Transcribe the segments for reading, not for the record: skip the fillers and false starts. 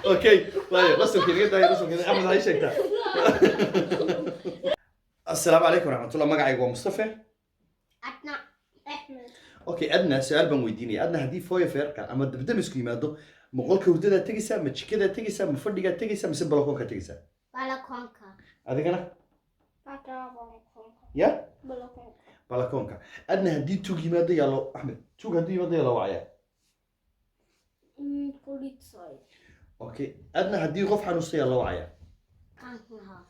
اوكي طيب رسم كذا رسم كذا احمد هاي شيكتا السلام عليكم ورحمه الله magacaygu waa Mustafa أنا أحمد. okay adna su'aal baan weydiinaya adna hadii foyo feerka ama dabdam isku yimaado moqolka hurdada tagisa ma jikada tagisa ma fadhiga tagisa mise balkoonka tagisa بالكونكا. adigana بالكونكا. ya بالكونكا. balkoonka adna hadii tug yimaado yalo Ahmed tug hadii yimaado yalo wacaya بوليساي. okay adna hadii qof xanuunsan yalo wacaya كانكنهاوس.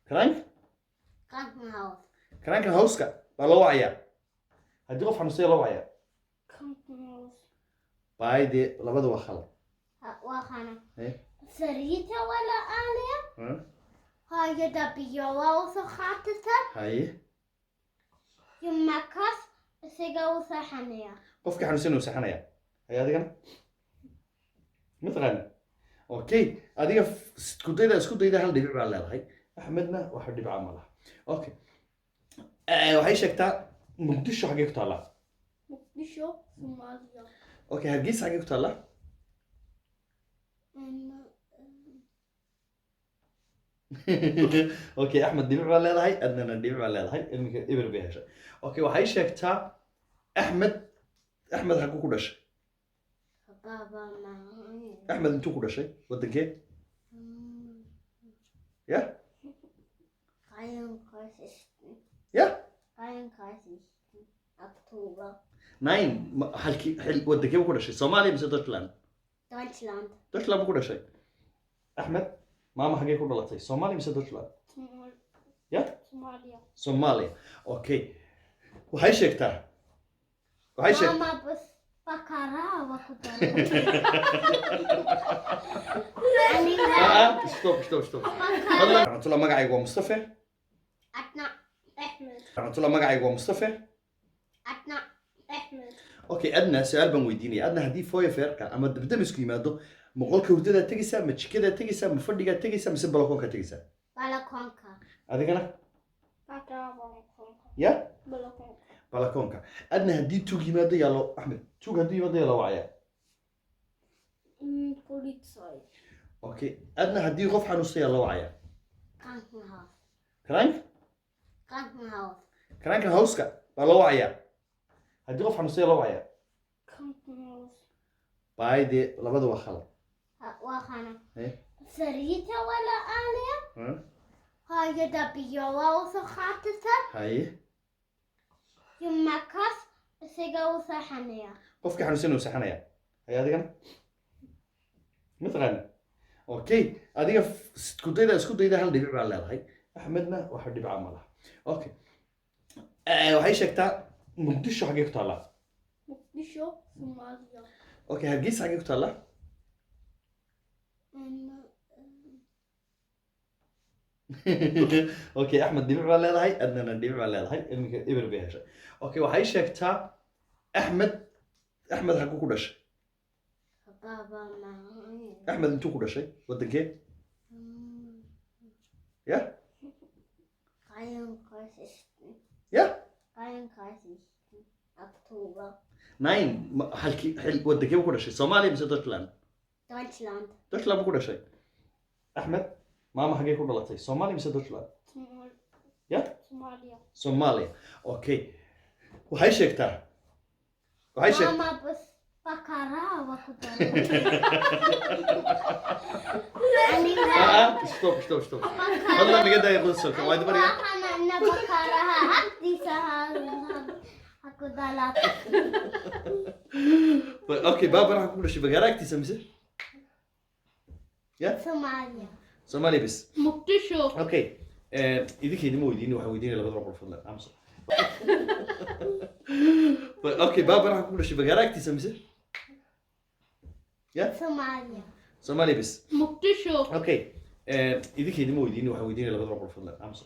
krank كانكنهاوس. krank house-ka baa loo wacaya hadii qof xanuunsan yalo wacaya كانكنهاوس. baayde labada waa khalad وخانا. eh سريتا ولا آلية. ha هاي دبيوا وسخاتتا. haye يمكس سجوا سحنيا. qofka xanuunsan uu saxanaya hay adigana mataqaan okay adiga isku dayda hal dhibic baa leedahay Ahmedna waxa dhibic ma laha okay waxay sheegtaa Muqdisho xagee ku taala مقدشو سوماليا. okay Hargeysa xagee ku taala okay Ahmed dhibic baa leedahay adnana dhibic baa leedahay iminka ibir bay heshay okay waxay sheegtaa Ahmed xaguu ku dhashay بابا ما. Ahmed intuu ku dhashay wadankee ya قاين كاسس. ya قاين كاسس. أكتوبر. nine halkii wadankee ku dhashay Soomaaliya mise Deutschland دويتشلاند. Deutschland ku dhashay Ahmed maama xagee ku dhalatay Soomaaliya mise Deutschland ya سوماليا. Soomaaliya okay waxay sheegtaa ماما بس بكرة وكتر. stop والله رحمة الله magacaygu waa Mustafa أنا أحمد. رحمة الله magacaygu waa Mustafa أنا أحمد. okay adna su'aal baan weydiinaya adna hadii foyo feerka ama dabdam isku yimaado moqolka hurdada tagisa ma jikada tagisa ma fadhiga tagisa mise balkoonka tagisa بالكونكا. adigana بالكونكا. ya بالكونكا. balkoonka adna hadii tug yimaado yalo Ahmed tug hadii yimaado yalo wacaya بوليساي. okay adna hadii qof xanuunsan yalo wacaya كانكنهاوس. krank كانكنهاوس. krank house-ka baa loo wacaya hadii qof xanuunsan yalo wacaya كانكنهاوس. baayde labada waa khalad وخانا. eh سريتا ولا آلية. ha هاي دبيوا وسخاتتا. haye يمكس سجوا سحنيا. qofka xanuunsan uu saxanaya hay adigana mataqaan okay adiga isku dayda hal dhibic baa leedahay Ahmedna waxa dhibic ma laha okay waxay sheegtaa Muqdisho xagee ku taala مقدشو سوماليا. okay Hargeysa xagee ku taala okay Ahmed dhibic baa leedahay adnana dhibic baa leedahay iminka ibir bay heshay okay waxay sheegtaa Ahmed xaguu ku dhashay بابا ما. Ahmed intuu ku dhashay wadankee ya قاين كاسس. ya قاين كاسس. أكتوبر. nine halkii wadankee ku dhashay Soomaaliya mise Deutschland دويتشلاند. Deutschland ku dhashay Ahmed maama xagee ku dhalatay Soomaaliya mise Deutschland ya سوماليا. Soomaaliya okay waxay sheegtaa ماما بس بكرة وكتر. stop والله naga daaya qodsolka waa dibariga أنا بكرة هدي سهل. هكذا. okay baaba waxa ku dhashay bagaaraagtiisa mise ya سوماليا. Soomaaliya bis مقدشو. okay idinkeedii ma weydiin waxa weydiinaya labada boqol fadlan amsa okay baaba waxa ku dhashay bagaaraagtiisa mise ya سوماليا. Soomaaliya bis مقدشو. okay idinkeedii ma weydiin waxa weydiinaya labada boqol fadlan amsa